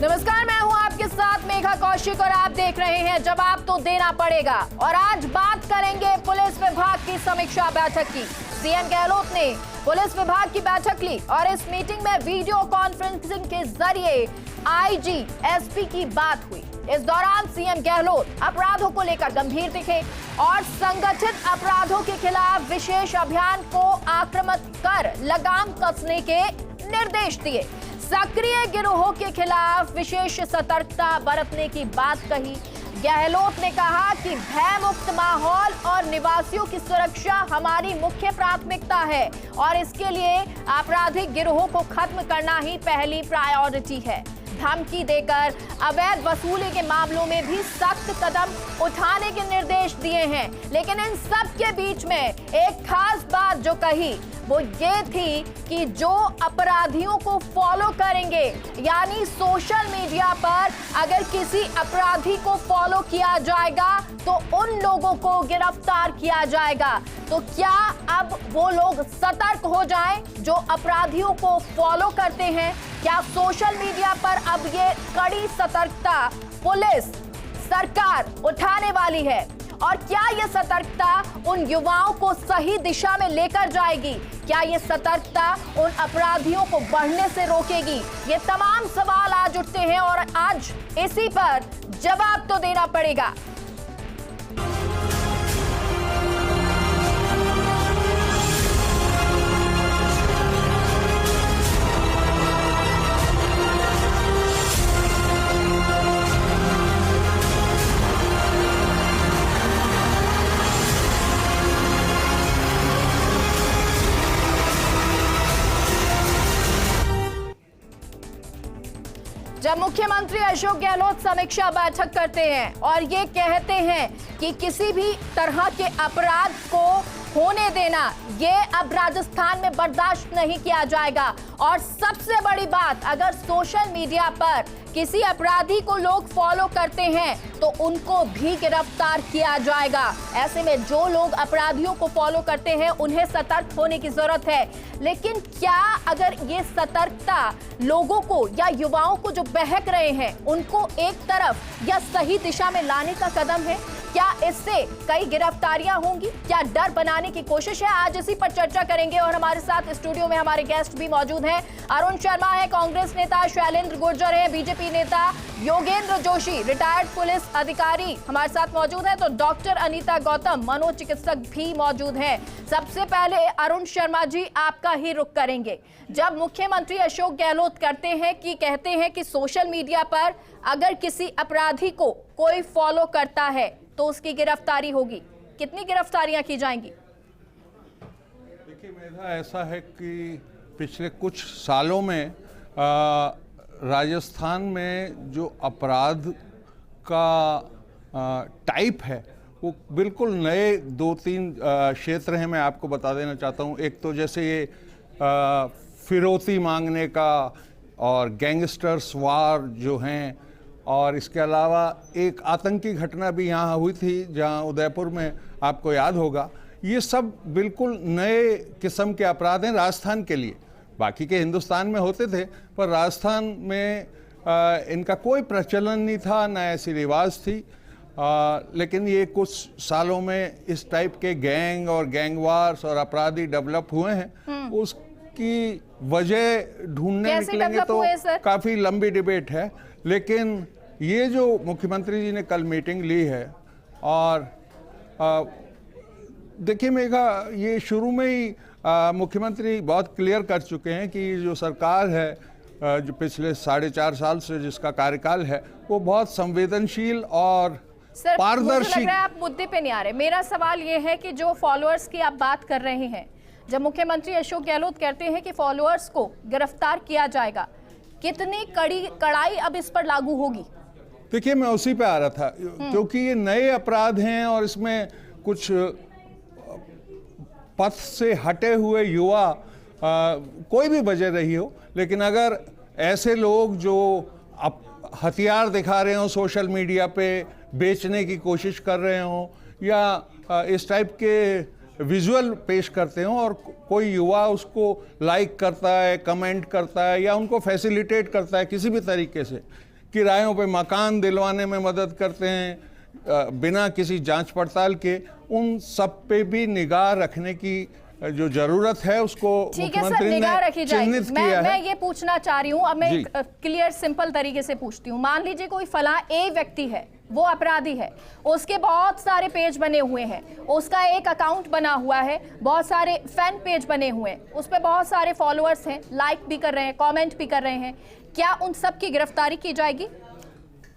नमस्कार, मैं हूं आपके साथ मेघा कौशिक और आप देख रहे हैं जवाब तो देना पड़ेगा। और आज बात करेंगे पुलिस विभाग की समीक्षा बैठक की। सीएम गहलोत ने पुलिस विभाग की बैठक ली और इस मीटिंग में वीडियो कॉन्फ्रेंसिंग के जरिए आईजी, एसपी की बात हुई। इस दौरान सीएम गहलोत अपराधों को लेकर गंभीर दिखे और संगठित अपराधों के खिलाफ विशेष अभियान को आक्रामक कर लगाम कसने के निर्देश दिए। सक्रिय गिरोहों के खिलाफ विशेष सतर्कता बरतने की बात कही। गहलोत ने कहा कि भय मुक्त माहौल और निवासियों की सुरक्षा हमारी मुख्य प्राथमिकता है और इसके लिए आपराधिक गिरोहों को खत्म करना ही पहली प्रायोरिटी है। धमकी देकर अवैध वसूली के मामलों में भी सख्त कदम उठाने के निर्देश दिए हैं। लेकिन इन सब के बीच में एक खास बात जो कही वो ये थी कि जो अपराधियों को फॉलो करेंगे, यानी सोशल मीडिया पर अगर किसी अपराधी को फॉलो किया जाएगा तो उन लोगों को गिरफ्तार किया जाएगा। तो क्या अब वो लोग सतर्क हो जाएं जो अपराधियों को फॉलो करते हैं? क्या सोशल मीडिया पर अब ये कड़ी सतर्कता पुलिस सरकार उठाने वाली है? और क्या ये सतर्कता उन युवाओं को सही दिशा में लेकर जाएगी? क्या ये सतर्कता उन अपराधियों को बढ़ने से रोकेगी? ये तमाम सवाल आज उठते हैं और आज इसी पर जवाब तो देना पड़ेगा। जब मुख्यमंत्री अशोक गहलोत समीक्षा बैठक करते हैं और ये कहते हैं कि किसी भी तरह के अपराध को होने देना ये अब राजस्थान में बर्दाश्त नहीं किया जाएगा। और सबसे बड़ी बात, अगर सोशल मीडिया पर किसी अपराधी को लोग फॉलो करते हैं तो उनको भी गिरफ्तार किया जाएगा। ऐसे में जो लोग अपराधियों को फॉलो करते हैं उन्हें सतर्क होने की जरूरत है। लेकिन क्या अगर ये सतर्कता लोगों को या युवाओं को जो बहक रहे हैं उनको एक तरफ या सही दिशा में लाने का कदम है? क्या इससे कई गिरफ्तारियां होंगी? क्या डर बनाने की कोशिश है? आज इसी पर चर्चा करेंगे और हमारे साथ स्टूडियो में हमारे गेस्ट भी मौजूद हैं। अरुण शर्मा है कांग्रेस नेता, शैलेंद्र गुर्जर है बीजेपी नेता, योगेंद्र जोशी रिटायर्ड पुलिस अधिकारी हमारे साथ मौजूद है, तो डॉक्टर अनीता गौतम मनोचिकित्सक भी मौजूद हैं। सबसे पहले अरुण शर्मा जी, आपका ही रुख करेंगे। जब मुख्यमंत्री अशोक गहलोत कहते हैं कि सोशल मीडिया पर अगर किसी अपराधी को कोई फॉलो करता है तो उसकी गिरफ्तारी होगी, कितनी गिरफ्तारियां की जाएंगी? देखिए मेरा ऐसा है कि पिछले कुछ सालों में राजस्थान में जो अपराध का टाइप है वो बिल्कुल नए 2-3 क्षेत्र हैं। मैं आपको बता देना चाहता हूँ। एक तो जैसे ये फिरौती मांगने का और गैंगस्टर्स वार जो हैं, और इसके अलावा एक आतंकी घटना भी यहाँ हुई थी जहाँ उदयपुर में, आपको याद होगा। ये सब बिल्कुल नए किस्म के अपराध हैं राजस्थान के लिए। बाकी के हिंदुस्तान में होते थे पर राजस्थान में इनका कोई प्रचलन नहीं था, ना ऐसी रिवाज थी। लेकिन ये कुछ सालों में इस टाइप के गैंग और गैंगवार्स और अपराधी डेवलप हुए हैं। उसकी वजह ढूंढने निकलेंगे तो काफ़ी लंबी डिबेट है। लेकिन ये जो मुख्यमंत्री जी ने कल मीटिंग ली है, और देखिए मेघा, ये शुरू में ही मुख्यमंत्री बहुत क्लियर कर चुके हैं कि जो सरकार है, जो पिछले 4.5 साल से जिसका कार्यकाल है, वो बहुत संवेदनशील और पारदर्शी। लग रहा है आप मुद्दे पे नहीं आ रहे। मेरा सवाल ये है कि जो फॉलोअर्स की आप बात कर रहे हैं, जब मुख्यमंत्री अशोक गहलोत कहते हैं कि फॉलोअर्स को गिरफ्तार किया जाएगा, कितनी कड़ाई अब इस पर लागू होगी? देखिए मैं उसी पे आ रहा था, क्योंकि ये नए अपराध हैं और इसमें कुछ पथ से हटे हुए युवा, कोई भी वजह रही हो, लेकिन अगर ऐसे लोग जो हथियार दिखा रहे हो सोशल मीडिया पे, बेचने की कोशिश कर रहे हो, या इस टाइप के विजुअल पेश करते हो और कोई युवा उसको लाइक करता है, कमेंट करता है या उनको फैसिलिटेट करता है किसी भी तरीके से, किरायों पे मकान दिलवाने में मदद करते हैं बिना किसी जांच पड़ताल के, उन सब पे भी निगाह रखने की जो जरूरत है उसको मुख्यमंत्री ने चिन्हित किया है। मैं ये पूछना चाह रही हूँ, अब मैं एक क्लियर सिंपल तरीके से पूछती हूँ। मान लीजिए कोई फला ए व्यक्ति है, वो अपराधी है, उसके बहुत सारे पेज बने हुए हैं, उसका एक अकाउंट बना हुआ है, बहुत सारे फैन पेज बने हुए हैं, उस पर बहुत सारे फॉलोअर्स हैं, लाइक भी कर रहे हैं, कमेंट भी कर रहे हैं, क्या उन सब की गिरफ्तारी की जाएगी?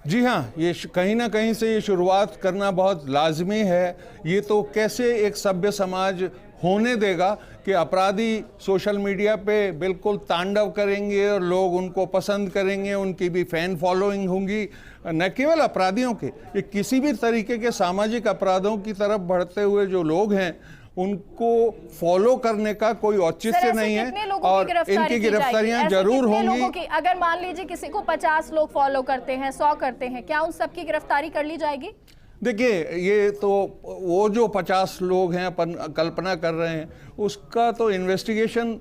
जी हाँ, ये कहीं ना कहीं से ये शुरुआत करना बहुत लाजमी है। ये तो कैसे एक सभ्य समाज होने देगा कि अपराधी सोशल मीडिया पे बिल्कुल तांडव करेंगे और लोग उनको पसंद करेंगे, उनकी भी फैन फॉलोइंग होंगी। न केवल अपराधियों के, ये किसी भी तरीके के सामाजिक अपराधों की तरफ बढ़ते हुए जो लोग हैं उनको फॉलो करने का कोई औचित्य नहीं है और इनकी गिरफ्तारियां जरूर होंगी। अगर मान लीजिए किसी को 50 लोग फॉलो करते हैं, 100 करते हैं, क्या उन सबकी गिरफ्तारी कर ली जाएगी? देखिए, ये तो वो जो 50 लोग हैं अपन कल्पना कर रहे हैं उसका तो इन्वेस्टिगेशन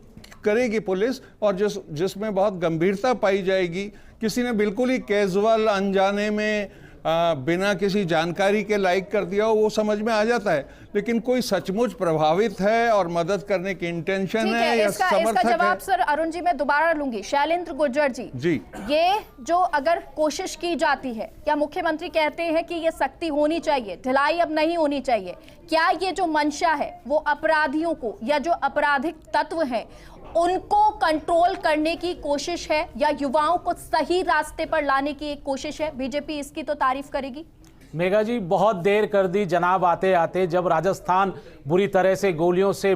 करेगी पुलिस, और जिसमें बहुत गंभीरता पाई जाएगी। किसी ने बिल्कुल ही कैजुअल अनजाने में बिना किसी जानकारी के लाइक कर दिया हो, वो समझ में आ जाता है, लेकिन कोई सचमुच प्रभावित है और मदद करने की इंटेंशन है या समर्थक इसका जवाब सर अरुण जी मैं दोबारा लूंगी। शैलेंद्र गुर्जर जी, ये जो अगर कोशिश की जाती है, क्या मुख्यमंत्री कहते हैं कि ये सख्ती होनी चाहिए, ढिलाई अब नहीं होनी चाहिए, क्या ये जो मंशा है वो अपराधियों को या जो आपराधिक तत्व हैं उनको कंट्रोल करने की कोशिश है या युवाओं को सही रास्ते पर लाने की एक कोशिश है? बीजेपी इसकी तो तारीफ करेगी। मेघा जी, बहुत देर कर दी जनाब आते आते। जब राजस्थान बुरी तरह से गोलियों से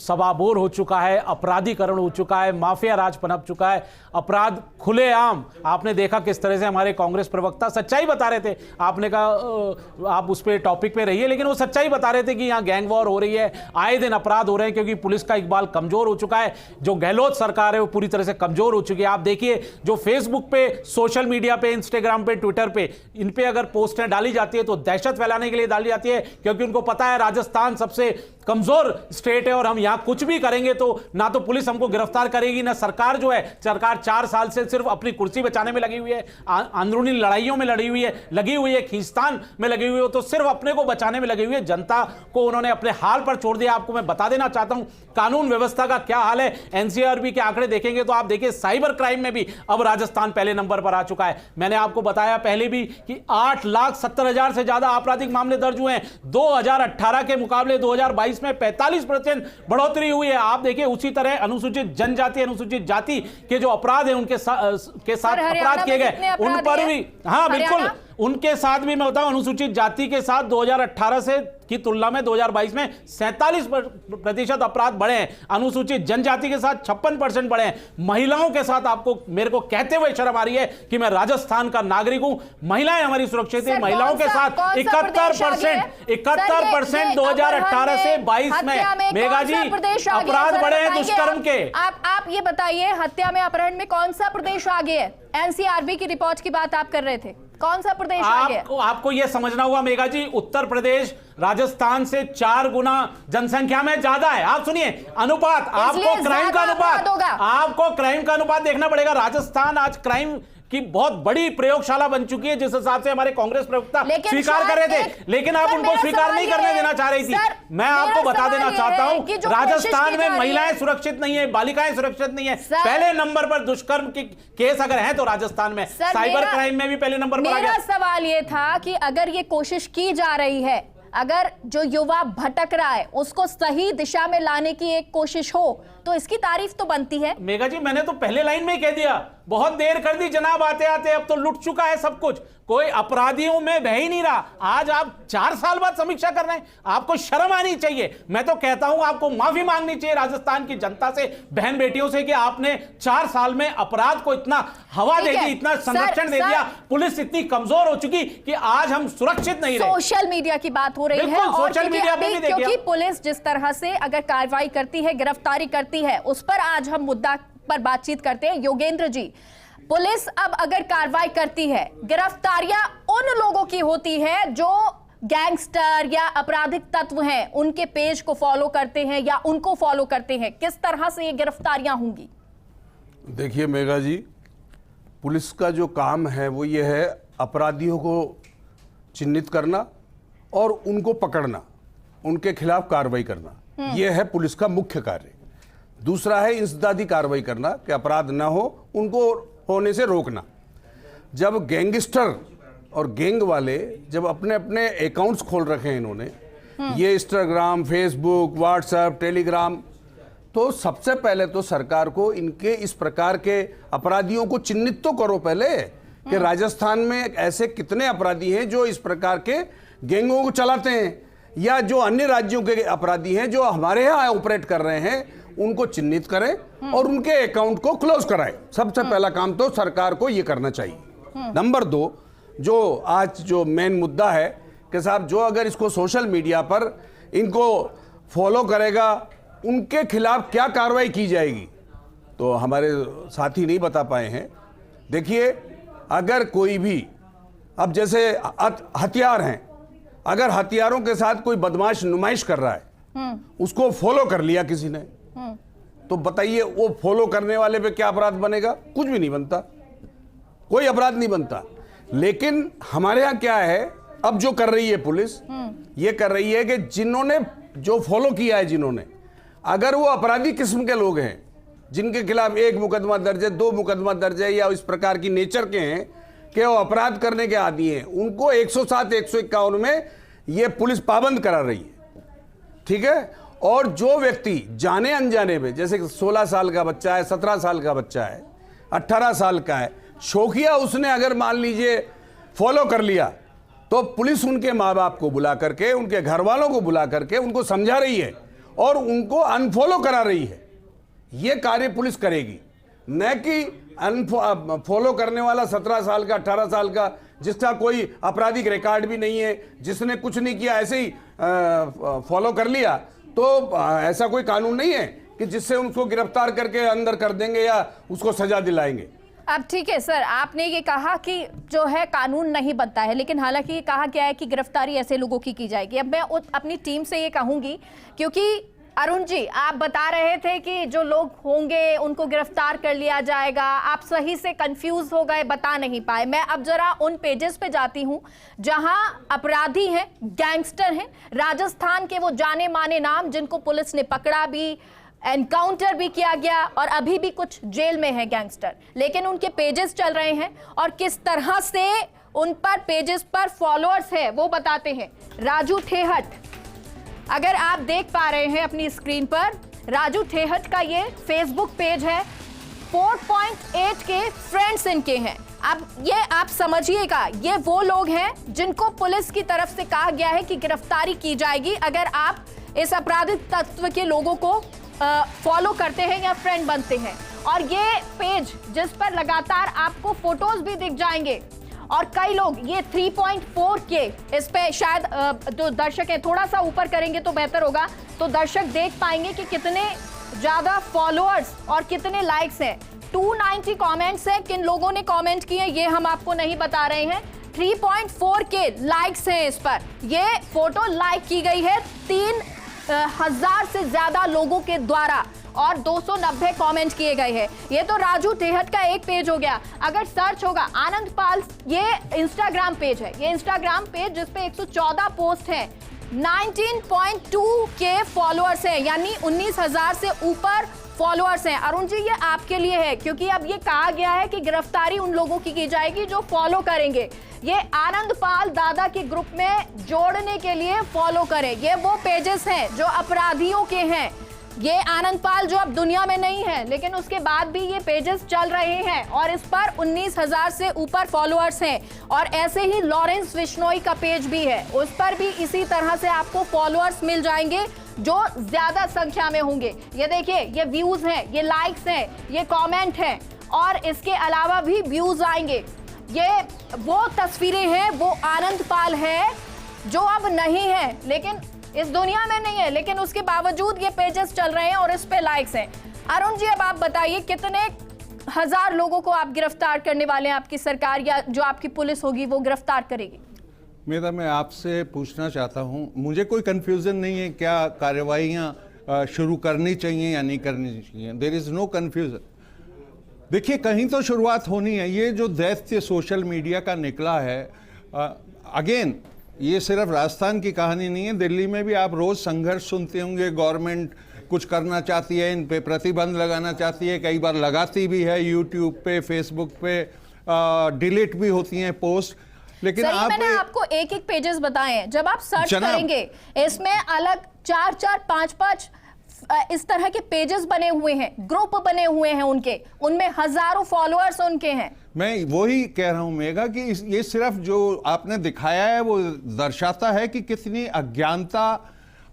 सबाबोर हो चुका है, अपराधीकरण हो चुका है, माफिया राज पनप चुका है, अपराध खुलेआम। आपने देखा किस तरह से हमारे कांग्रेस प्रवक्ता सच्चाई बता रहे थे। आपने कहा आप उस पे टॉपिक पे रहिए, लेकिन वो सच्चाई बता रहे थे कि यहाँ गैंग वॉर हो रही है, आए दिन अपराध हो रहे हैं, क्योंकि पुलिस का इकबाल कमजोर हो चुका है। जो गहलोत सरकार है वो पूरी तरह से कमजोर हो चुकी है। आप देखिए, जो फेसबुक पे, सोशल मीडिया पे, इंस्टाग्राम पे, ट्विटर पे, इन पे अगर पोस्टें डाली जाती है तो दहशत फैलाने के लिए डाली जाती है, क्योंकि उनको पता है राजस्थान सबसे कमजोर स्टेट है और हम यहाँ कुछ भी करेंगे तो ना तो पुलिस हमको गिरफ्तार करेगी, ना सरकार जो है, सरकार 4 साल से सिर्फ अपनी कुर्सी बचाने में लगी हुई है, अंदरूनी लड़ाइयों में लगी हुई है, खींचतान में लगी हुई है, तो सिर्फ अपने को बचाने में लगी हुई है। जनता को उन्होंने अपने हाल पर छोड़ दिया। आपको मैं बता देना चाहता हूं कानून व्यवस्था का क्या हाल है। एनसीआरबी के आंकड़े देखेंगे तो आप देखिए, साइबर क्राइम में भी अब राजस्थान पहले नंबर पर आ चुका है। मैंने आपको बताया पहले भी कि 8,70,000 से ज्यादा आपराधिक मामले दर्ज हुए हैं। 2018 के मुकाबले 2022 में 45% बढ़ोतरी हुई है। आप देखिए, उसी तरह अनुसूचित जनजाति, अनुसूचित जाति के जो अपराध है उनके साथ अपराध किए गए, उन पर भी, हाँ बिल्कुल, उनके साथ भी मैं बताऊं, अनुसूचित जाति के साथ 2018 से की तुलना में 2022 में 47% अपराध बढ़े हैं। अनुसूचित जनजाति के साथ 56% बढ़े हैं। महिलाओं के साथ आपको, मेरे को कहते हुए शर्म आ रही है कि मैं राजस्थान का नागरिक हूं, महिलाएं हमारी सुरक्षित है। महिलाओं के साथ 71% 2018 से 22 में मेघा जी अपराध बढ़े हैं दुष्कर्म के। आप ये बताइए, हत्या में, अपहरण में कौन सा प्रदेश आगे है? एनसीआरबी की रिपोर्ट की बात आप कर रहे थे, कौन सा प्रदेश आगे है? आपको यह समझना होगा मेघा जी, उत्तर प्रदेश राजस्थान से 4 गुना जनसंख्या में ज्यादा है। आप सुनिए अनुपात, आपको क्राइम का अनुपात देखना पड़ेगा। राजस्थान आज क्राइम की बहुत बड़ी प्रयोगशाला बन चुकी है, जिस हिसाब से हमारे कांग्रेस प्रवक्ता स्वीकार कर रहे थे, लेकिन आप उनको स्वीकार नहीं करने देना चाह रही थी। मैं आपको बता देना चाहता हूं, राजस्थान में महिलाएं सुरक्षित नहीं है, बालिकाएं सुरक्षित नहीं है। पहले नंबर पर दुष्कर्म के केस अगर हैं तो राजस्थान में, साइबर क्राइम में भी पहले नंबर पर आ गया। मेरा सवाल यह था कि अगर ये कोशिश की जा रही है, अगर जो युवा भटक रहा है उसको सही दिशा में लाने की एक कोशिश हो, तो इसकी तारीफ तो बनती है। मेघा जी, मैंने तो पहले लाइन में कह दिया, बहुत देर कर दी जनाब आते आते, अब तो लुट चुका है सब कुछ, कोई अपराधियों में बह ही नहीं रहा। आज आप 4 साल बाद समीक्षा कर रहे हैं, आपको शर्म आनी चाहिए। मैं तो कहता हूं आपको माफी मांगनी चाहिए राजस्थान की जनता से, बहन बेटियों से, कि आपने 4 साल में अपराध को इतना हवा दे दी, इतना संरक्षण दे दिया, पुलिस इतनी कमजोर हो चुकी कि आज हम सुरक्षित नहीं रहे। सोशल मीडिया की बात हो रही है, सोशल मीडिया पे भी क्योंकि पुलिस जिस तरह से अगर कार्रवाई करती है, गिरफ्तारी करती है, उस पर आज हम मुद्दा पर बातचीत करते हैं। योगेंद्र जी, पुलिस अब अगर कार्रवाई करती है, गिरफ्तारियां उन लोगों की होती है जो गैंगस्टर या आपराधिक तत्व हैं, उनके पेज को फॉलो करते हैं या उनको फॉलो करते हैं, किस तरह से ये गिरफ्तारियां होंगी? देखिए मेघा जी, पुलिस का जो काम है वो ये है अपराधियों को चिन्हित करना और उनको पकड़ना, उनके खिलाफ कार्रवाई करना, ये है पुलिस का मुख्य कार्य। दूसरा है इंसदादी कार्रवाई करना कि अपराध ना हो, उनको होने से रोकना। जब गैंगस्टर और गैंग वाले जब अपने अपने अकाउंट्स खोल रखे हैं इन्होंने, ये इंस्टाग्राम, फेसबुक, व्हाट्सएप, टेलीग्राम, तो सबसे पहले तो सरकार को इनके इस प्रकार के अपराधियों को चिन्हित तो करो पहले कि राजस्थान में ऐसे कितने अपराधी हैं जो इस प्रकार के गैंगों को चलाते हैं, या जो अन्य राज्यों के अपराधी हैं जो हमारे यहाँ ऑपरेट कर रहे हैं, उनको चिन्हित करें और उनके अकाउंट को क्लोज कराएं। सबसे पहला काम तो सरकार को ये करना चाहिए। नंबर 2, जो आज जो मेन मुद्दा है कि साहब जो अगर इसको सोशल मीडिया पर इनको फॉलो करेगा उनके खिलाफ क्या कार्रवाई की जाएगी, तो हमारे साथी नहीं बता पाए हैं। देखिए, अगर कोई भी, अब जैसे हथियार हैं, अगर हथियारों के साथ कोई बदमाश नुमाइश कर रहा है, उसको फॉलो कर लिया किसी ने, तो बताइए वो फॉलो करने वाले पे क्या अपराध बनेगा? कुछ भी नहीं बनता, कोई अपराध नहीं बनता। लेकिन हमारे यहाँ क्या है, अब जो कर रही है पुलिस, ये कर रही है कि जिन्होंने जो फॉलो किया है, जिन्होंने, अगर वो अपराधी किस्म के लोग हैं जिनके खिलाफ 1 मुकदमा दर्ज है, 2 मुकदमा दर्ज है, या इस प्रकार की नेचर के हैं कि वो अपराध करने के आदी हैं, उनको 107, 151 में ये पुलिस पाबंद करा रही है। ठीक है। और जो व्यक्ति जाने अनजाने में, जैसे 16 साल का बच्चा है, 17 साल का बच्चा है, 18 साल का है, शौकिया उसने अगर मान लीजिए फॉलो कर लिया, तो पुलिस उनके माँ बाप को बुला करके, उनके घर वालों को बुला करके उनको समझा रही है और उनको अनफॉलो करा रही है। ये कार्य पुलिस करेगी, न कि फॉलो करने वाला 17 साल का, 18 साल का, जिसका कोई आपराधिक रिकॉर्ड भी नहीं है, जिसने कुछ नहीं किया, ऐसे ही फॉलो कर लिया, तो ऐसा कोई कानून नहीं है कि जिससे उनको गिरफ्तार करके अंदर कर देंगे या उसको सजा दिलाएंगे। अब ठीक है सर, आपने ये कहा कि जो है कानून नहीं बनता है, लेकिन हालांकि ये कहा गया है कि गिरफ्तारी ऐसे लोगों की जाएगी। अब मैं अपनी टीम से ये कहूंगी, क्योंकि अरुण जी आप बता रहे थे कि जो लोग होंगे उनको गिरफ्तार कर लिया जाएगा, आप सही से कंफ्यूज हो गए, बता नहीं पाए। मैं अब जरा उन पेजेस पे जाती हूं जहां अपराधी हैं, गैंगस्टर हैं, राजस्थान के वो जाने माने नाम जिनको पुलिस ने पकड़ा भी, एनकाउंटर भी किया गया और अभी भी कुछ जेल में है गैंगस्टर, लेकिन उनके पेजेस चल रहे हैं और किस तरह से उन पर पेजेस पर फॉलोअर्स है वो बताते हैं। राजू ठेहट, अगर आप देख पा रहे हैं अपनी स्क्रीन पर, राजू ठेहट का ये फेसबुक पेज है, 4.8 के फ्रेंड्स इनके हैं। अब ये आप समझिएगा, ये वो लोग हैं जिनको पुलिस की तरफ से कहा गया है कि गिरफ्तारी की जाएगी अगर आप इस आपराधिक तत्व के लोगों को फॉलो करते हैं या फ्रेंड बनते हैं। और ये पेज जिस पर लगातार आपको फोटोज भी दिख जाएंगे, और कई लोग ये 3.4 के, इस पे शायद जो दर्शक है थोड़ा सा ऊपर करेंगे तो बेहतर होगा, तो दर्शक देख पाएंगे कि कितने ज्यादा फॉलोअर्स और कितने लाइक्स हैं। 290 कमेंट्स हैं, किन लोगों ने कमेंट किए ये हम आपको नहीं बता रहे हैं। 3.4 के लाइक्स हैं इस पर, ये फोटो लाइक की गई है 3000 से ज्यादा लोगों के द्वारा और 290 कमेंट किए गए हैं। ये तो राजू ठेहट का एक पेज हो गया। अगर सर्च होगा आनंद पाल, ये इंस्टाग्राम पेज है, ये इंस्टाग्राम पेज जिसपे 114 पोस्ट है, 19.2 के फॉलोअर्स हैं, यानी 19,000 से ऊपर फॉलोअर्स हैं। अरुण जी ये आपके लिए है, क्योंकि अब ये कहा गया है कि गिरफ्तारी उन लोगों की जाएगी जो फॉलो करेंगे। ये आनंद पाल दादा के ग्रुप में जोड़ने के लिए फॉलो करें। ये वो पेजेस हैं जो अपराधियों के हैं। ये आनंद पाल जो अब दुनिया में नहीं है, लेकिन उसके बाद भी ये पेजेस चल रहे हैं और इस पर 19,000 से ऊपर फॉलोअर्स हैं। और ऐसे ही लॉरेंस विश्नोई का पेज भी है, उस पर भी इसी तरह से आपको फॉलोअर्स मिल जाएंगे जो ज्यादा संख्या में होंगे। ये देखिए, ये व्यूज हैं, ये लाइक्स हैं, ये कमेंट हैं, और इसके अलावा भी व्यूज आएंगे। ये वो तस्वीरें हैं, वो आनंद पाल है जो अब नहीं है, लेकिन इस दुनिया में नहीं है, लेकिन उसके बावजूद ये पेजेस चल रहे हैं और इस पे लाइक्स हैं। अरुण जी अब आप बताइए, कितने हजार लोगों को आप गिरफ्तार करने वाले हैं? आपकी सरकार या जो आपकी पुलिस होगी वो गिरफ्तार करेगी? मेरा, मैं आपसे पूछना चाहता हूं, मुझे कोई कंफ्यूजन नहीं है क्या कार्रवाइयां शुरू करनी चाहिए या नहीं करनी चाहिए। There is no confusion. देखिए, कहीं तो शुरुआत होनी है। ये जो दैत्य सोशल मीडिया का निकला है, अगेन ये सिर्फ राजस्थान की कहानी नहीं है, दिल्ली में भी आप रोज संघर्ष सुनते होंगे। गवर्नमेंट कुछ करना चाहती है, इन पे प्रतिबंध लगाना चाहती है, कई बार लगाती भी है, यूट्यूब पे, फेसबुक पे डिलीट भी होती हैं पोस्ट। लेकिन सर, मैंने आपको एक एक पेजेस बताए हैं, जब आप सर्च करेंगे इसमें अलग 4-4, 5-5 इस तरह के पेजेस बने हुए हैं, ग्रुप बने हुए हैं उनके, उनमें हजारों फॉलोअर्स उनके हैं। मैं वही कह रहा हूं मेघा कि ये सिर्फ जो आपने दिखाया है वो दर्शाता है कि कितनी अज्ञानता,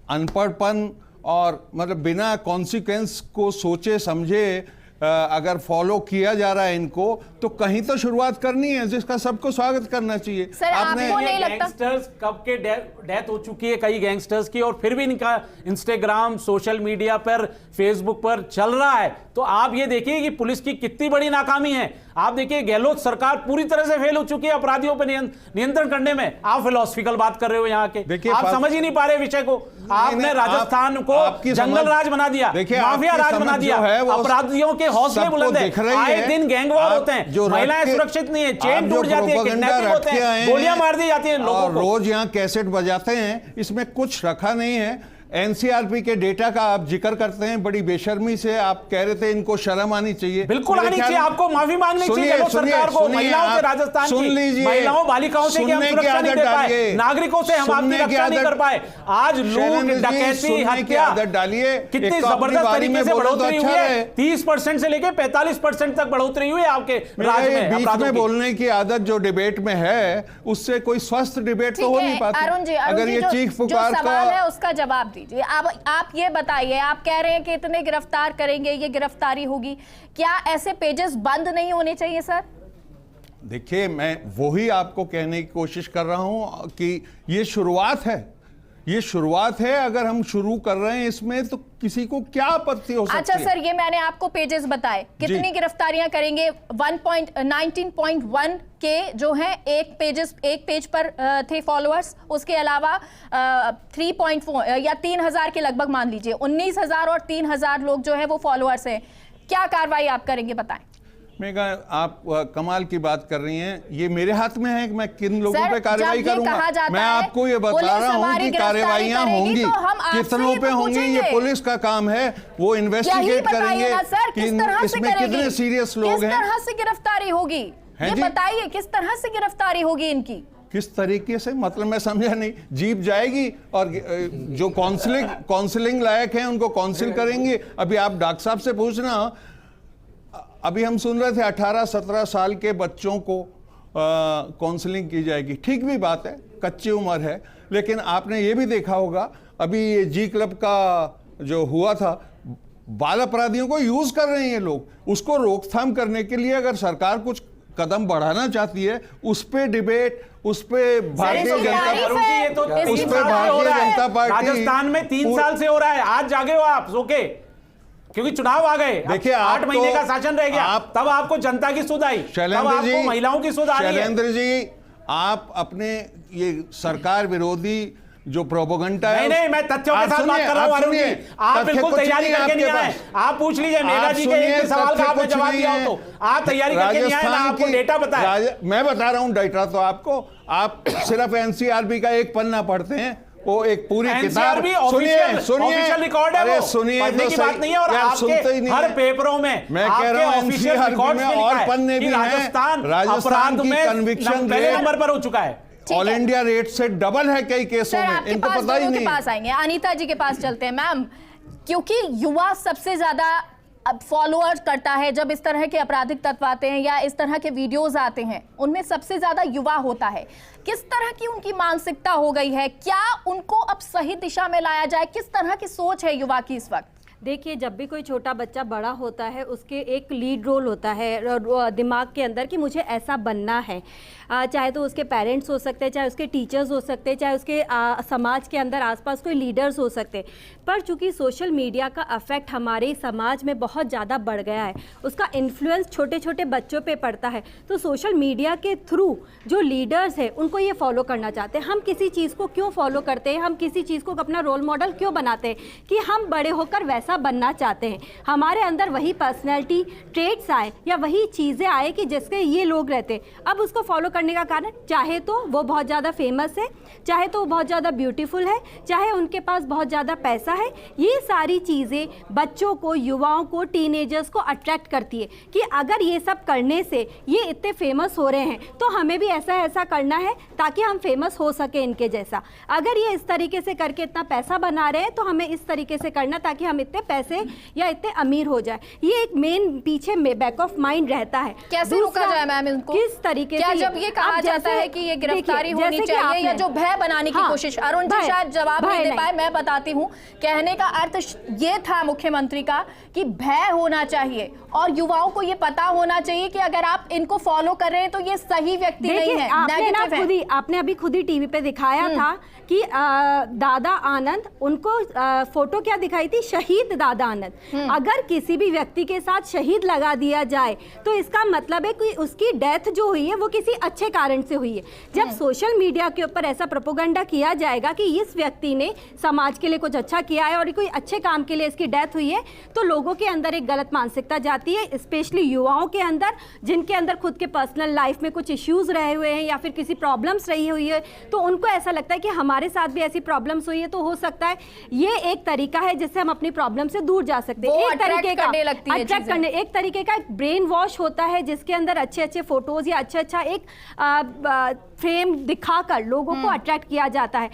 अनपढ़पन और मतलब बिना कॉन्सिक्वेंस को सोचे समझे अगर फॉलो किया जा रहा है इनको, तो कहीं तो शुरुआत करनी है जिसका सबको स्वागत करना चाहिए। सर, आपको नहीं लगता गैंगस्टर्स कब के डेथ हो चुकी है कई गैंगस्टर्स की, और फिर भी इनका इंस्टाग्राम, सोशल मीडिया पर, फेसबुक पर चल रहा है। तो आप ये देखिए कि पुलिस की कितनी बड़ी नाकामी है। आप देखिए गहलोत सरकार पूरी तरह से फेल हो चुकी है अपराधियों पर नियंत्रण करने में। आप फिलोसफिकल बात कर रहे हो यहाँ के, आप समझ ही नहीं पा रहे विषय को। आपने राजस्थान को जंगल राज बना दिया, माफिया राज बना दिया, अपराधियों के हौसले बुलंद है, आए दिन गैंग वॉर होते हैं, महिलाएं सुरक्षित नहीं है, चेन टूट जाती है, किडनैपिंग होते हैं, गोलियां मार दी जाती है लोगों को। रोज यहाँ कैसेट बजाते हैं, इसमें कुछ रखा नहीं है। एनसीआरपी के डेटा का आप जिक्र करते हैं बड़ी बेशर्मी से। आप कह रहे थे इनको शर्म आनी चाहिए। बिल्कुल आनी चाहिए, आपको माफी मांगनी चाहिए सरकार को। महिलाओं से राजस्थान की महिलाओं बालिकाओं से हम सुरक्षा नहीं दे पाए, नागरिकों से हम आपकी रक्षा नहीं कर पाए। आज लूट, डकैती, हत्या आदत डालिए, कितनी जबरदस्त तरीके से बढ़ोतरी हुई है। 30% से लेकर 45% तक बढ़ोतरी हुई है आपके राज्य में। बीच में बोलने की आदत जो डिबेट में है, उससे कोई स्वस्थ डिबेट तो हो नहीं पाती। अरुण जी, अगर ये चीख पुकार का है उसका जवाब दीजिए। अब आप ये बताइए, आप कह रहे हैं कि इतने गिरफ्तार करेंगे, ये गिरफ्तारी होगी, क्या ऐसे पेजेस बंद नहीं होने चाहिए सर? देखिए, मैं वही आपको कहने की कोशिश कर रहा हूं कि ये शुरुआत है, ये शुरुआत है। अगर हम शुरू कर रहे हैं इसमें तो किसी को क्या आपत्ति हो सकती है? अच्छा सर, ये मैंने आपको पेजेस बताए, कितनी गिरफ्तारियां करेंगे? 19.1 के जो हैं एक पेज पर थे फॉलोअर्स, उसके अलावा 3.4 या 3,000 के लगभग मान लीजिए, 19,000 और 3,000 लोग जो है वो फॉलोअर्स हैं। क्या कार्रवाई आप करेंगे बताएं? मेघा, आप कमाल की बात कर रही हैं। ये मेरे हाथ में है कि मैं किन लोगों पे कार्रवाई करूंगा। मैं आपको ये बता रहा हूं कि कार्रवाइयां होंगी, कितनों पे होंगी, ये पुलिस का काम है। वो इन्वेस्टिगेट करेंगे कि इसमें कितने सीरियस लोग हैं। किस तरह से गिरफ्तारी होगी, ये बताइए, किस तरह से गिरफ्तारी होगी इनकी? किस तरीके से, मतलब मैं समझा नहीं। जीप जाएगी और जो काउंसलिंग लायक है उनको काउंसिल करेंगे। अभी आप डॉक्टर साहब से पूछना, अभी हम सुन रहे थे 18-17 साल के बच्चों को काउंसलिंग की जाएगी। ठीक भी बात है, कच्ची उम्र है, लेकिन आपने ये भी देखा होगा अभी ये जी क्लब का जो हुआ था, बाल अपराधियों को यूज कर रहे हैं ये लोग। उसको रोकथाम करने के लिए अगर सरकार कुछ कदम बढ़ाना चाहती है, उस पे डिबेट, उस पे भारतीय जनता पार्टी राजस्थान में 3 साल से हो रहा है। आज जागे हो आप, सोके, क्योंकि चुनाव आ गए। देखिए, 8 महीने का शासन रह गया, तब आपको जनता की सुध आई, तब आपको महिलाओं की सुध आ रही है। शैलेंद्र जी, आप अपने ये सरकार विरोधी जो प्रोपेगेंडा है, नहीं, मैं तथ्यों के साथ बात कर रहा हूं अरुण जी। आप बिल्कुल तैयारी करके नहीं आए। आप पूछ लीजिए मेघा जी के एक सवाल का आपने जवाब दिया हो तो आप तैयारी करके नहीं आए ना, आपको डेटा बताया। मैं बता रहा हूं डेटा तो आपको, आप सिर्फ एनसीआरबी का एक पन्ना पढ़ते हैं, वो एक पूरी किताब। ऑफिशियल रिकॉर्ड है वो, पढ़ने की बात नहीं है। और आपके हर पेपरों में मैं कह रहा हूं ऑफिशियल रिकॉर्ड में और पन्ने भी हैं। राजस्थान की कन्विक्शन पहले नंबर पर हो चुका है, ऑल इंडिया रेट से डबल है कई केसों में। इनको पता ही नहीं। के पास आएंगे, अनीता जी के पास चलते हैं मैम, क्योंकि युवा सबसे ज्यादा फॉलोअर्स करता है जब इस तरह के आपराधिक तत्व आते हैं या इस तरह के वीडियोस आते हैं, उनमें सबसे ज्यादा युवा होता है। किस तरह की उनकी मानसिकता हो गई है, क्या उनको अब सही दिशा में लाया जाए, किस तरह की सोच है युवा की इस वक्त? देखिए, जब भी कोई छोटा बच्चा बड़ा होता है उसके एक लीड रोल होता है दिमाग के अंदर कि मुझे ऐसा बनना है। चाहे तो उसके पेरेंट्स हो सकते हैं, चाहे उसके टीचर्स हो सकते हैं, चाहे उसके समाज के अंदर आसपास कोई लीडर्स हो सकते हैं। पर चूंकि सोशल मीडिया का इफेक्ट हमारे समाज में बहुत ज़्यादा बढ़ गया है, उसका इन्फ्लुएंस छोटे छोटे बच्चों पे पड़ता है, तो सोशल मीडिया के थ्रू जो लीडर्स हैं उनको ये फॉलो करना चाहते हैं। हम किसी चीज़ को क्यों फॉलो करते हैं, हम किसी चीज़ को अपना रोल मॉडल क्यों बनाते हैं कि हम बड़े होकर वैसा बनना चाहते हैं, हमारे अंदर वही पर्सनैलिटी ट्रेट्स आए या वही चीज़ें आए कि जिसके ये लोग रहते हैं। अब उसको फॉलो करने का कारण, चाहे तो वो बहुत ज़्यादा फेमस है, चाहे तो वो बहुत ज़्यादा ब्यूटीफुल है, चाहे उनके पास बहुत ज़्यादा पैसा है, ये सारी चीज़ें बच्चों को, युवाओं को, टीनेजर्स को अट्रैक्ट करती है कि अगर ये सब करने से ये इतने फेमस हो रहे हैं तो हमें भी ऐसा ऐसा करना है ताकि हम फेमस हो सके इनके जैसा। अगर ये इस तरीके से करके इतना पैसा बना रहे हैं तो हमें इस तरीके से करना ताकि हम इतने पैसे या इतने अमीर हो जाए। ये एक मेन पीछे में बैक ऑफ माइंड रहता है। कैसे रोका जाए मैम इनको? किस तरीके क्या से? जब ये कहा जाता है कि ये गिरफ्तारी होनी चाहिए या जो भय बनाने की कोशिश, अरुण जी शायद जवाब नहीं दे पाए, मैं बताती हूँ। कहने का अर्थ ये था मुख्यमंत्री का कि भय होना चाहिए और युवाओं को ये पता होना चाहिए कि अगर आप इनको फॉलो कर रहे हैं तो ये सही व्यक्ति नहीं है, नेगेटिव है। आपने अभी खुद ही टीवी पे दिखाया था कि दादा आनंद, उनको फोटो क्या दिखाई थी, शहीद दादा आनंद। अगर किसी भी व्यक्ति के साथ शहीद लगा दिया जाए तो इसका मतलब है कि उसकी डेथ जो हुई है वो किसी अच्छे कारण से हुई है। जब सोशल मीडिया के ऊपर ऐसा प्रोपेगेंडा किया जाएगा कि इस व्यक्ति ने समाज के लिए कुछ अच्छा किया है और कोई अच्छे काम के लिए इसकी डेथ हुई है, तो लोगों के अंदर एक गलत मानसिकता जाती है, स्पेशली युवाओं के अंदर, जिनके अंदर खुद के पर्सनल लाइफ में कुछ इश्यूज रहे हुए हैं या फिर किसी प्रॉब्लम्स रही हुई है, तो उनको ऐसा लगता है कि हमारे साथ भी ऐसी प्रॉब्लम्स हुई है, तो हो सकता है ये एक तरीका है जिससे हम अपनी प्रॉब्लम से दूर जा सकते हैं। एक तरीके का अट्रैक्ट करने, एक तरीके का ब्रेन वॉश होता है जिसके अंदर अच्छे अच्छे फोटोज या अच्छा एक फ्रेम दिखाकर लोगों को अट्रैक्ट किया जाता है।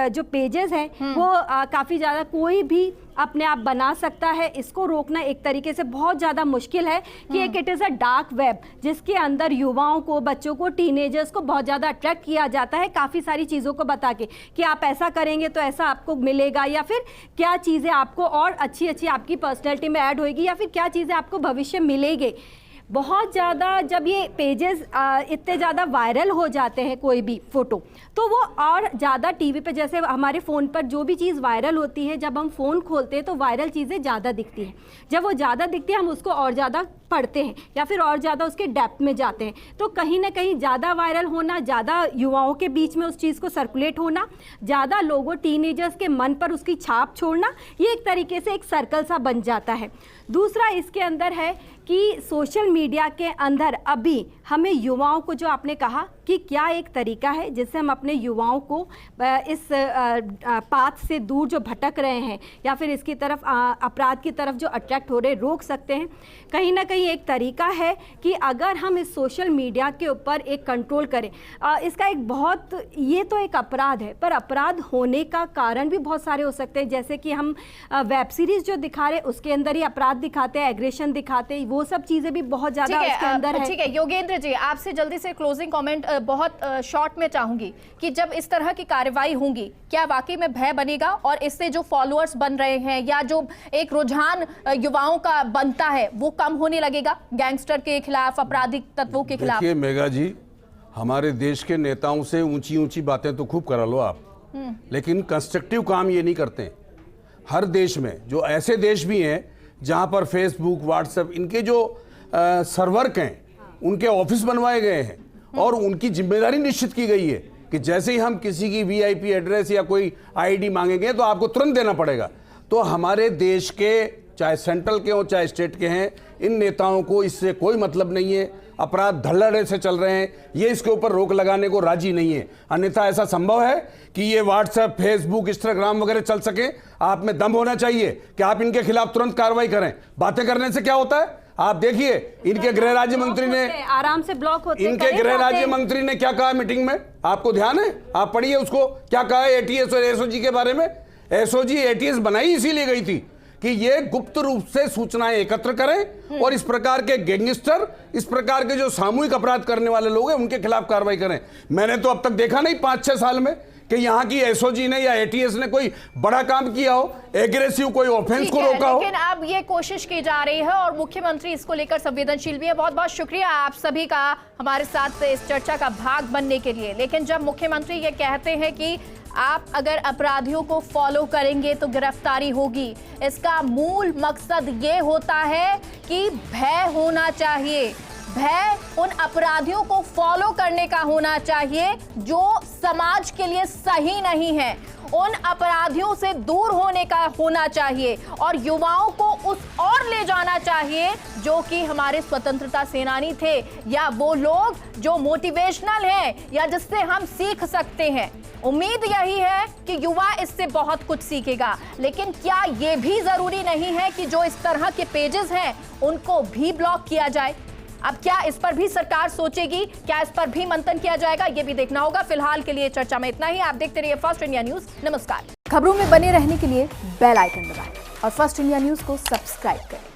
जो पेजेस हैं वो काफ़ी ज़्यादा कोई भी अपने आप बना सकता है। इसको रोकना एक तरीके से बहुत ज़्यादा मुश्किल है कि एक it is a dark web जिसके अंदर युवाओं को, बच्चों को, टीनेजर्स को बहुत ज़्यादा अट्रैक्ट किया जाता है काफ़ी सारी चीज़ों को बता के कि आप ऐसा करेंगे तो ऐसा आपको मिलेगा, या फिर क्या चीज़ें आपको और अच्छी अच्छी आपकी पर्सनैलिटी में ऐड होएगी, या फिर क्या चीज़ें आपको भविष्य मिलेगी। बहुत ज़्यादा जब ये पेजेस इतने ज़्यादा वायरल हो जाते हैं कोई भी फ़ोटो, तो वो और ज़्यादा टीवी पे, जैसे हमारे फ़ोन पर जो भी चीज़ वायरल होती है, जब हम फ़ोन खोलते हैं तो वायरल चीज़ें ज़्यादा दिखती हैं। जब वो ज़्यादा दिखती है हम उसको और ज़्यादा पढ़ते हैं या फिर और ज़्यादा उसके डेप्थ में जाते हैं, तो कहीं ना कहीं ज़्यादा वायरल होना, ज़्यादा युवाओं के बीच में उस चीज़ को सर्कुलेट होना, ज़्यादा लोगों, टीनेजर्स के मन पर उसकी छाप छोड़ना, ये एक तरीके से एक सर्कल सा बन जाता है। दूसरा इसके अंदर है कि सोशल मीडिया के अंदर अभी हमें युवाओं को, जो आपने कहा कि क्या एक तरीका है जिससे हम अपने युवाओं को इस पाथ से दूर जो भटक रहे हैं या फिर इसकी तरफ अपराध की तरफ जो अट्रैक्ट हो रहे, रोक सकते हैं। कहीं ना कहीं एक तरीका है कि अगर हम इस सोशल मीडिया के ऊपर एक कंट्रोल करें। इसका एक बहुत, ये तो एक अपराध है, पर अपराध होने का कारण भी बहुत सारे हो सकते हैं, जैसे कि हम वेब सीरीज जो दिखा रहे उसके अंदर ही अपराध दिखाते हैं, एग्रेशन दिखाते हैं, वो सब चीज़ें भी बहुत ज़्यादा उसके अंदर है। ठीक है योगेंद्र जी, आपसे जल्दी से क्लोजिंग कमेंट बहुत शॉर्ट में चाहूंगी कि जब इस तरह की कार्रवाई होंगी, क्या वाकई में भय बनेगा और इससे जो फॉलोअर्स बन रहे हैं या जो एक रुझान युवाओं का बनता है वो कम होने लगेगा गैंगस्टर के खिलाफ, आपराधिक तत्वों के खिलाफ? देखिए मेघा जी, हमारे देश के नेताओं से ऊंची ऊंची बातें तो खूब करा लो आप, लेकिन कंस्ट्रक्टिव काम ये नहीं करते। हर देश में, जो ऐसे देश भी हैं जहां पर फेसबुक, व्हाट्सएप, इनके जो सर्वर हैं उनके ऑफिस बनवाए गए हैं और उनकी जिम्मेदारी निश्चित की गई है कि जैसे ही हम किसी की वीआईपी एड्रेस या कोई आईडी मांगेंगे तो आपको तुरंत देना पड़ेगा। तो हमारे देश के, चाहे सेंट्रल के हो चाहे स्टेट के हैं, इन नेताओं को इससे कोई मतलब नहीं है। अपराध धड़ल्ले से चल रहे हैं, ये इसके ऊपर रोक लगाने को राजी नहीं है। अन्यथा ऐसा संभव है कि ये व्हाट्सएप, फेसबुक, इंस्टाग्राम वगैरह चल सके। आप में दम होना चाहिए कि आप इनके खिलाफ तुरंत कार्रवाई करें। बातें करने से क्या होता है, आप देखिए इनके गृह राज्य मंत्री ने आराम से ब्लॉक होते, इनके गृह राज्य मंत्री ने क्या कहा मीटिंग में, आपको ध्यान है? आप पढ़िए उसको, क्या कहा है एटीएस और एसओजी के बारे में। एसओजी एटीएस बनाई इसीलिए गई थी कि ये गुप्त रूप से सूचनाएं एकत्र करें और इस प्रकार के गैंगस्टर, इस प्रकार के जो सामूहिक अपराध करने वाले लोग हैं उनके खिलाफ कार्रवाई करें। मैंने तो अब तक देखा नहीं 5-6 साल में कि यहाँ की एसओजी ने या एटीएस ने कोई बड़ा काम किया हो, एग्रेसिव कोई ऑफेंस को रोका हो। लेकिन अब ये कोशिश की जा रही है और मुख्यमंत्री इसको लेकर संवेदनशील भी है। बहुत बहुत शुक्रिया आप सभी का हमारे साथ इस चर्चा का भाग बनने के लिए। लेकिन जब मुख्यमंत्री ये कहते हैं कि आप अगर अपराधियों को फॉलो करेंगे तो गिरफ्तारी होगी, इसका मूल मकसद ये होता है कि भय होना चाहिए। भय उन अपराधियों को फॉलो करने का होना चाहिए जो समाज के लिए सही नहीं है, उन अपराधियों से दूर होने का होना चाहिए और युवाओं को उस ओर ले जाना चाहिए जो कि हमारे स्वतंत्रता सेनानी थे या वो लोग जो मोटिवेशनल हैं या जिससे हम सीख सकते हैं। उम्मीद यही है कि युवा इससे बहुत कुछ सीखेगा। लेकिन क्या ये भी जरूरी नहीं है कि जो इस तरह के पेजेस हैं उनको भी ब्लॉक किया जाए? अब क्या इस पर भी सरकार सोचेगी, क्या इस पर भी मंथन किया जाएगा, ये भी देखना होगा। फिलहाल के लिए चर्चा में इतना ही। आप देखते रहिए फर्स्ट इंडिया न्यूज। नमस्कार। खबरों में बने रहने के लिए बेल आइकन दबाएं और फर्स्ट इंडिया न्यूज को सब्सक्राइब करें।